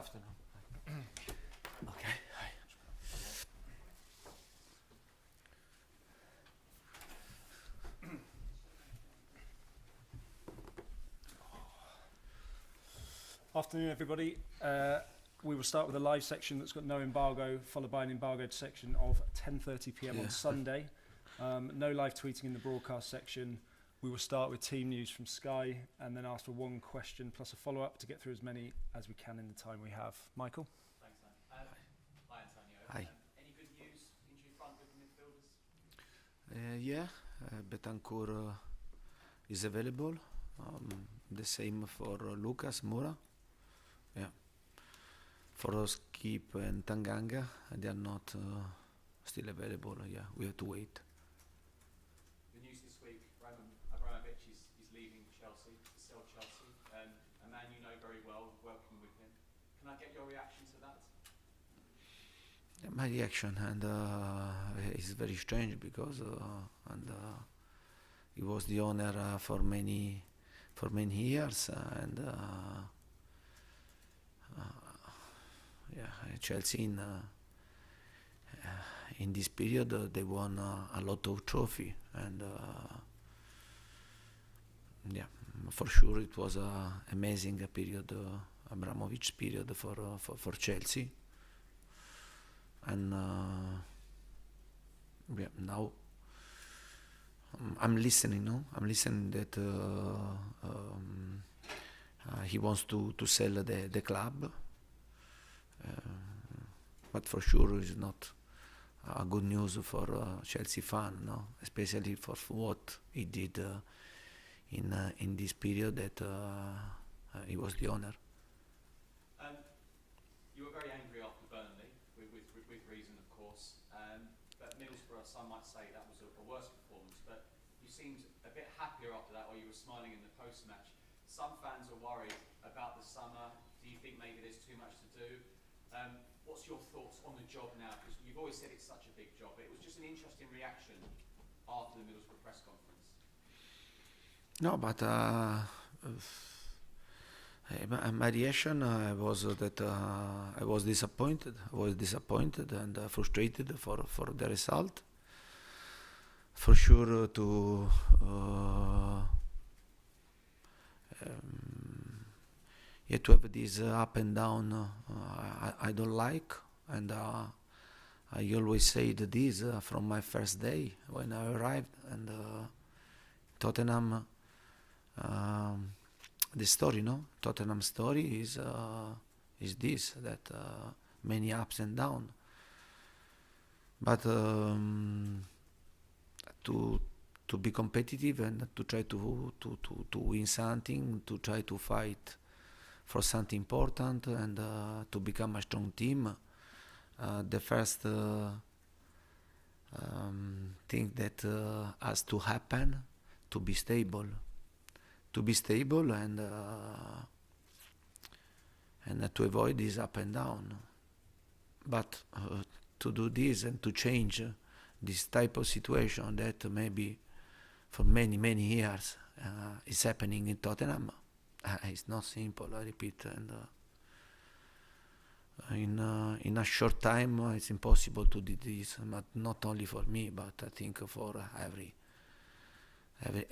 afternoon. Okay. Afternoon, everybody. We will start with a live section that's got no embargo, followed by an embargoed section of 10:30 p.m. on Sunday. No live tweeting in the broadcast section. We will start with team news from Sky and then ask for one question plus a follow-up to get through as many as we can in the time we have. Michael? Thanks, Anne. Hi, Antonio. Hi. Any good news, injury front with the midfielders? Yeah, Betancourt is available. The same for Lucas Moura. Yeah. For Skip and Tanganga, they are not still available. Yeah, we have to wait. The news this week, Roman Abramovich is leaving Chelsea, to sell Chelsea. A man you know very well, working with him. Can I get your reaction to that? My reaction and is very strange because he was the owner for many years and Chelsea in this period they won a lot of trophy and for sure it was an amazing period, Abramovich period for Chelsea. And now I'm listening. No, I'm listening that he wants to sell the club, but for sure it's not good news for Chelsea fan. No, especially for what he did in this period that he was the owner. You were very angry after Burnley. With reason, of course, but Middlesbrough, some might say that was a worse performance, but you seemed a bit happier after that, or you were smiling in the post-match. Some fans are worried about the summer. Do you think maybe there's too much to do? What's your thoughts on the job now? Because you've always said it's such a big job. It was just an interesting reaction after the Middlesbrough press conference. No, but my reaction was that I was disappointed. I was disappointed and frustrated for the result. For sure, to have this up and down, I don't like, and I always said this from my first day when I arrived and Tottenham. The story, no? Tottenham story is this, that many ups and downs. But to be competitive and to try to win something, to try to fight for something important and to become a strong team, the first thing that has to happen, to be stable. To be stable and to avoid this up and down. But to do this and to change this type of situation that maybe for many years is happening in Tottenham, it's not simple, I repeat. And in a short time it's impossible to do this, but not only for me, but I think for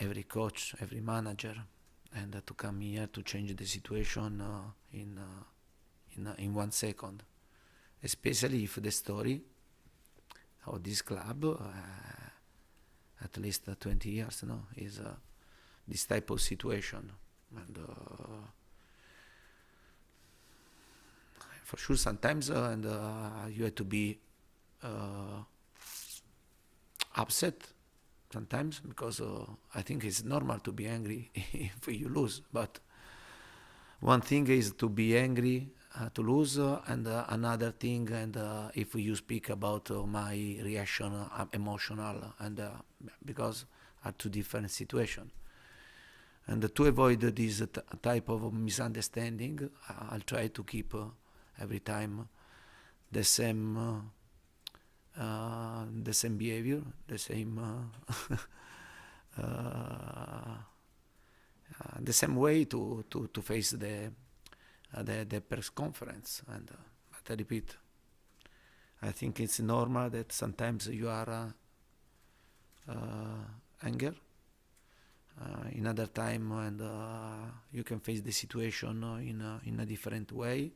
every coach, every manager, and to come here to change the situation in 1 second, especially if the story of this club, at least 20 years, no, is this type of situation, and for sure sometimes you have to be upset. Sometimes, because I think it's normal to be angry if you lose. But one thing is to be angry to lose, and another thing, and if you speak about my reaction, emotional, and because are two different situations. And to avoid this type of misunderstanding, I'll try to keep every time the same behavior, the same way to face the press conference. And but I repeat, I think it's normal that sometimes you are anger. In other time, and you can face the situation in a different way.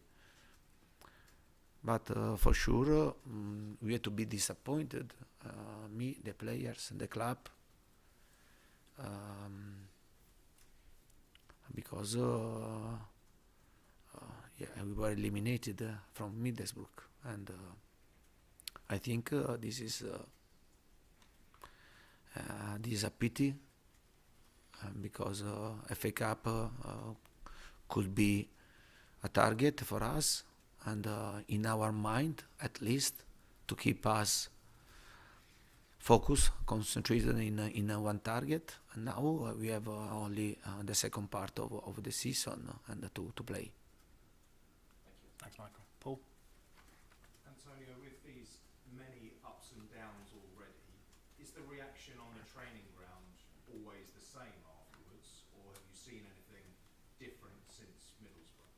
But for sure, we have to be disappointed. Me, the players, the club, because we were eliminated from Middlesbrough, and I think this is a pity, because FA Cup could be a target for us, and in our mind at least, to keep us focused, concentrated in one target. And now we have only the second part of the season and to play. Thanks, Michael. Paul? Antonio, with these many ups and downs already, is the reaction on the training ground always the same afterwards, or have you seen anything different since Middlesbrough?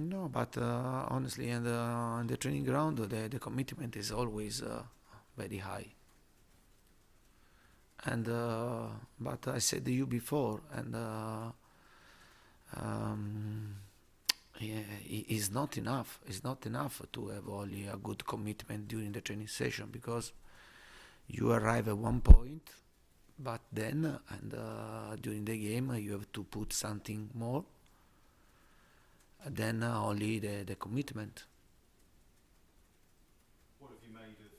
No, but honestly, in the training ground, the commitment is always very high. And but I said to you before, and it's not enough. It's not enough to have only a good commitment during the training session, because you arrive at one point, but then during the game you have to put something more than only the commitment. What have you made of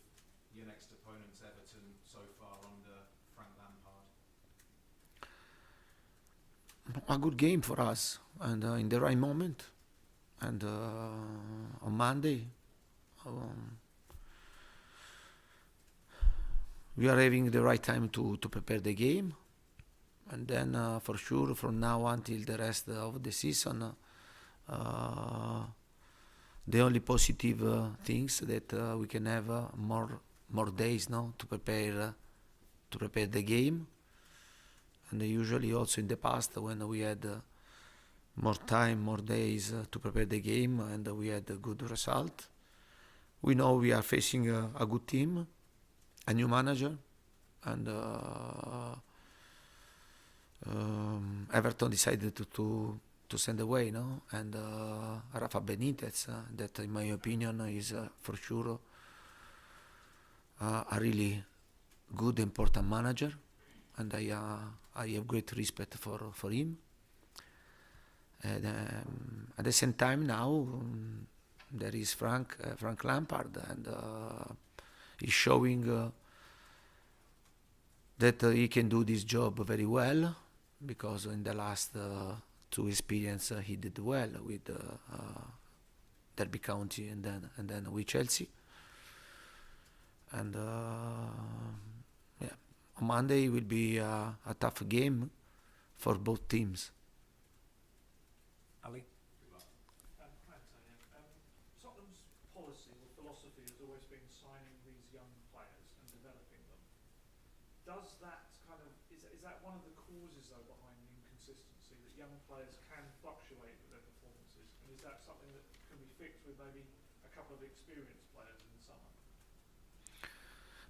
your next opponents, Everton, so far under Frank Lampard? A good game for us, and in the right moment, and on Monday we are having the right time to prepare the game, and then for sure from now until the rest of the season, the only positive things that we can have more days now to prepare the game. And usually also in the past, when we had more time, more days to prepare the game, and we had a good result. We know we are facing a good team, a new manager, and Everton decided to send away, no? And Rafa Benitez, that in my opinion is for sure a really good, important manager, and I have great respect for him. And at the same time now there is Frank Lampard, and he's showing that he can do this job very well, because in the last two experience he did well with Derby County and then with Chelsea. And on Monday will be a tough game for both teams. Ali? Hi, Antonio. Tottenham's policy or philosophy has always been signing these young players and developing them. Does that is that one of the causes though behind the inconsistency, that young players can fluctuate with their performances, and is that something that can be fixed with maybe a couple of experienced players in the summer?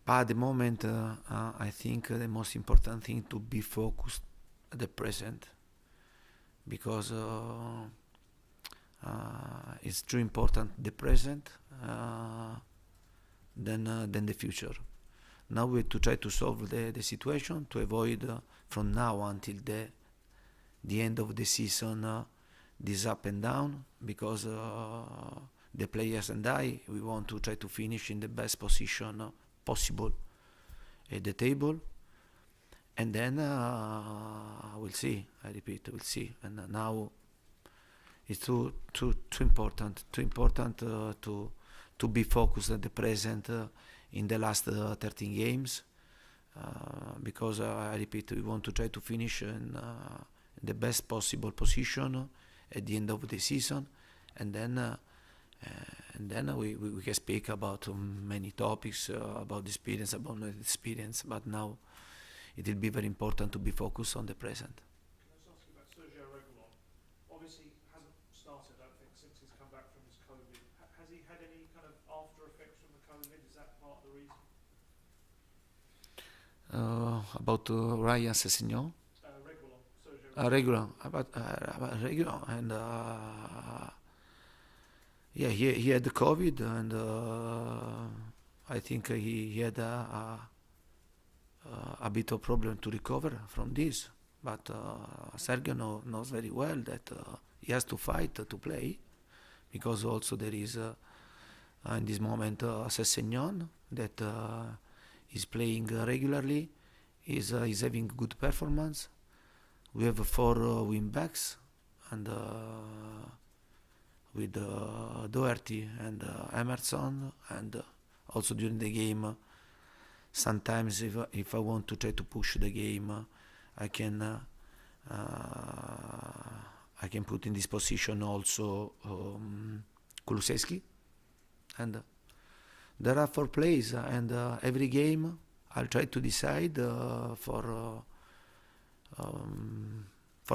But at the moment, I think the most important thing to be focused at the present, because it's too important the present than the future. Now we have to try to solve the situation, to avoid from now until the end of the season this up and down, because the players and we want to try to finish in the best position possible at the table. And then we'll see. I repeat, we'll see. And now it's too important to be focused at the present in the last 13 games, because I repeat, we want to try to finish in the best possible position at the end of the season, and then we can speak about many topics, about the experience, about not experience. But now it will be very important to be focused on the present. Can I just ask you about Sergio Reguilon? Obviously hasn't about Ryan Sessegnon. Regular, About regular, and yeah, he had COVID, and I think he had a bit of problem to recover from this. But Sergio knows very well that he has to fight to play, because also there is in this moment Sessegnon that is playing regularly, is having good performance. We have 4 wing backs, and with Doherty and Emerson, and also during the game, sometimes if I want to try to push the game, I can put in this position also Kulusevski, and there are 4 plays, and every game I'll try to decide for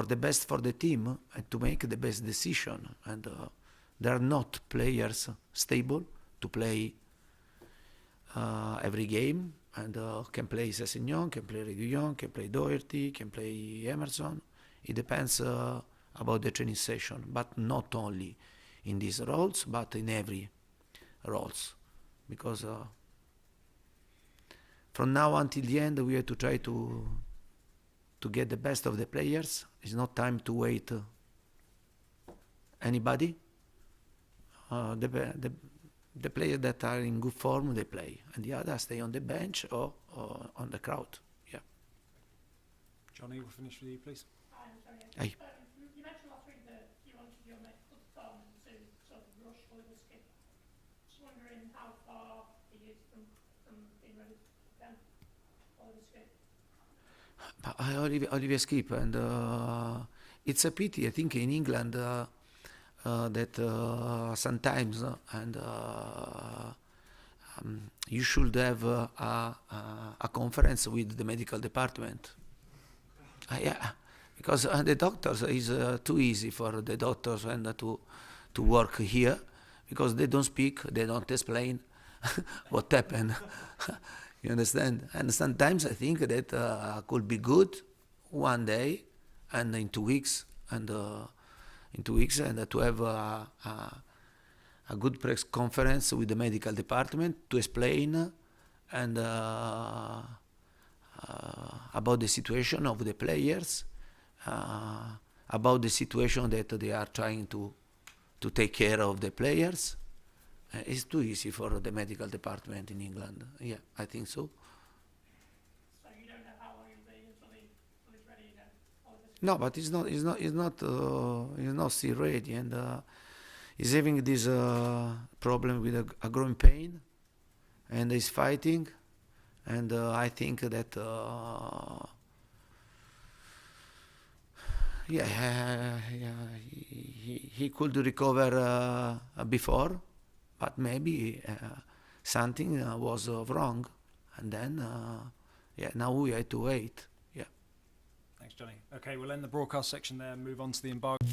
the best for the team, and to make the best decision. And there are not players stable to play every game, and can play Sessegnon, can play Reguilon, can play Doherty, can play Emerson. It depends about the training session, but not only in these roles, but in every roles, because from now until the end we have to try to get the best of the players. It's not time to wait anybody. The players that are in good form, they play, and the others stay on the bench or on the crowd. Yeah. Johnny, we'll finish with you, please. Hi, I'm sorry. Hey. You mentioned last week that you wanted your medical department to sort of rush Oliver Skip. Just wondering how far he is from being ready then, Oliver Skip. Olivier Skip, and it's a pity. I think in England that sometimes and you should have a conference with the medical department. Yeah, because the doctors is too easy for the doctors and to work here, because they don't speak, they don't explain what happened. You understand? And sometimes I think that could be good one day, and in 2 weeks, and to have a good press conference with the medical department to explain and about the situation of the players, about the situation that they are trying to take care of the players. It's too easy for the medical department in England. Yeah, I think so. So you don't know how long it'll be until he's ready again? No, but he's not still ready, and he's having this problem with a growing pain, and he's fighting, and I think that he could recover before, but maybe something was wrong, and then now we have to wait. Thanks, Johnny. Okay, we'll end the broadcast section there and move on to the embargo.